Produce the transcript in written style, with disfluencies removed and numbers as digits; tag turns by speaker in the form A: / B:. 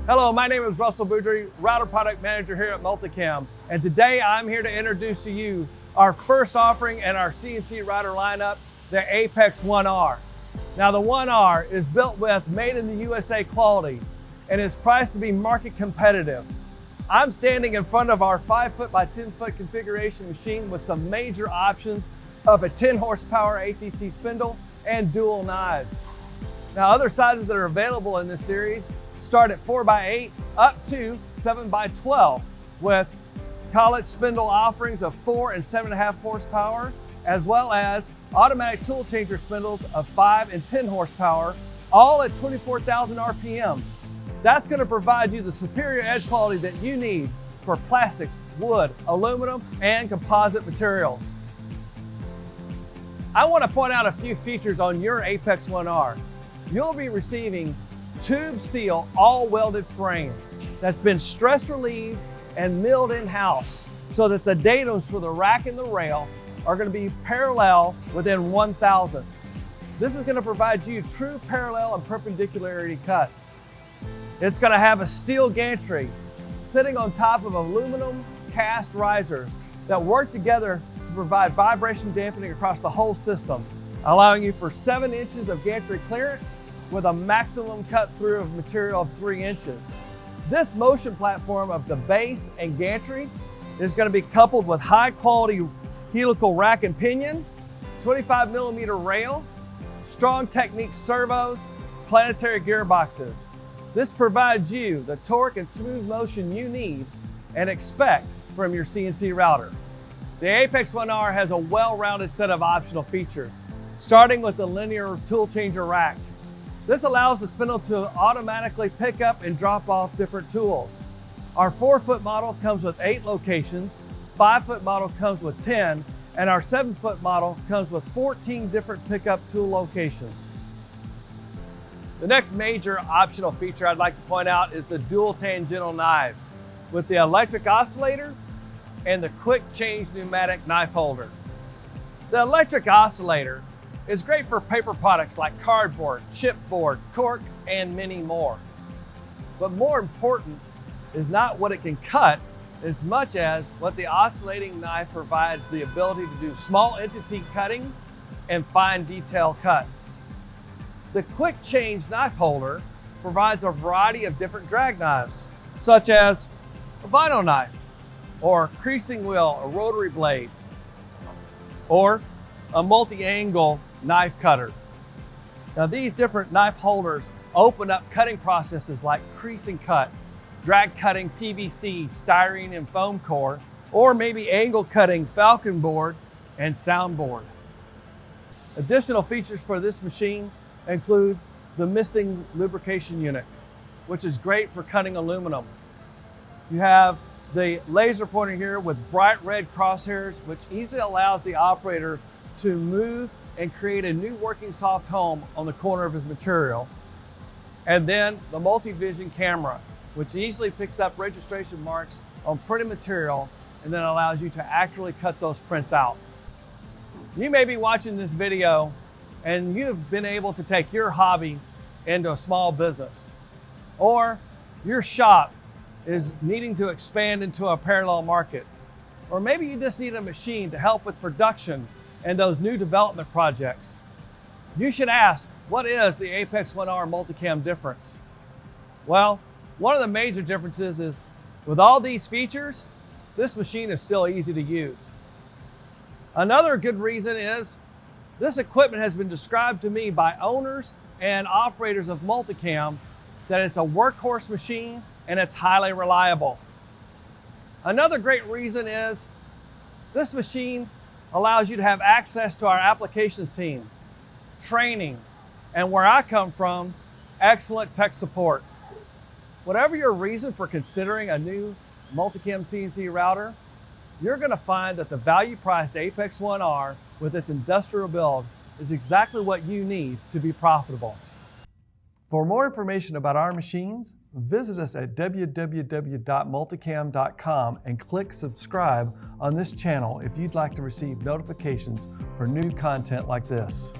A: Hello, my name is Russell Boudry, Router Product Manager here at MultiCam. And today I'm here to introduce to you our first offering in our CNC router lineup, the APEX1R. Now the 1R is built with made in the USA quality and is priced to be market competitive. I'm standing in front of our 5-foot by 10-foot configuration machine with some major options of a 10 horsepower ATC spindle and dual knives. Now other sizes that are available in this series start at 4x8 up to 7x12 with collet spindle offerings of 4 and 7.5 horsepower, as well as automatic tool changer spindles of 5 and 10 horsepower, all at 24,000 RPM. That's going to provide you the superior edge quality that you need for plastics, wood, aluminum, and composite materials. I want to point out a few features on your APEX1R. You'll be receiving tube steel all welded frame that's been stress relieved and milled in-house so that the datums for the rack and the rail are going to be parallel within 1/1000. This is going to provide you true parallel and perpendicularity cuts. It's going to have a steel gantry sitting on top of aluminum cast risers that work together to provide vibration dampening across the whole system, allowing you for 7 inches of gantry clearance with a maximum cut through of material of 3 inches. This motion platform of the base and gantry is going to be coupled with high quality helical rack and pinion, 25mm rail, strong technique servos, planetary gearboxes. This provides you the torque and smooth motion you need and expect from your CNC router. The APEX1R has a well-rounded set of optional features, starting with the linear tool changer rack. This allows the spindle to automatically pick up and drop off different tools. Our 4-foot model comes with 8 locations, 5-foot model comes with 10, and our 7-foot model comes with 14 different pickup tool locations. The next major optional feature I'd like to point out is the dual tangential knives with the electric oscillator and the quick change pneumatic knife holder. The electric oscillator is great for paper products like cardboard, chipboard, cork, and many more. But more important is not what it can cut as much as what the oscillating knife provides the ability to do small entity cutting and fine detail cuts. The quick change knife holder provides a variety of different drag knives, such as a vinyl knife, or creasing wheel, a rotary blade, or a multi-angle knife cutter. Now these different knife holders open up cutting processes like creasing cut, drag cutting PVC, styrene and foam core, or maybe angle cutting falcon board and sound board. Additional features for this machine include the misting lubrication unit, which is great for cutting aluminum. You have the laser pointer here with bright red crosshairs, which easily allows the operator to move and create a new working soft home on the corner of his material. And then the multi-vision camera, which easily picks up registration marks on printed material and then allows you to accurately cut those prints out. You may be watching this video and you've been able to take your hobby into a small business, or your shop is needing to expand into a parallel market, or maybe you just need a machine to help with production and those new development projects. You should ask, what is the APEX1R MultiCam difference? Well, one of the major differences is with all these features, this machine is still easy to use. Another good reason is this equipment has been described to me by owners and operators of MultiCam that it's a workhorse machine and it's highly reliable. Another great reason is this machine allows you to have access to our applications team, training, and where I come from, excellent tech support. Whatever your reason for considering a new MultiCam CNC router, you're going to find that the value-priced APEX1R with its industrial build is exactly what you need to be profitable. For more information about our machines, visit us at www.multicam.com and click subscribe on this channel if you'd like to receive notifications for new content like this.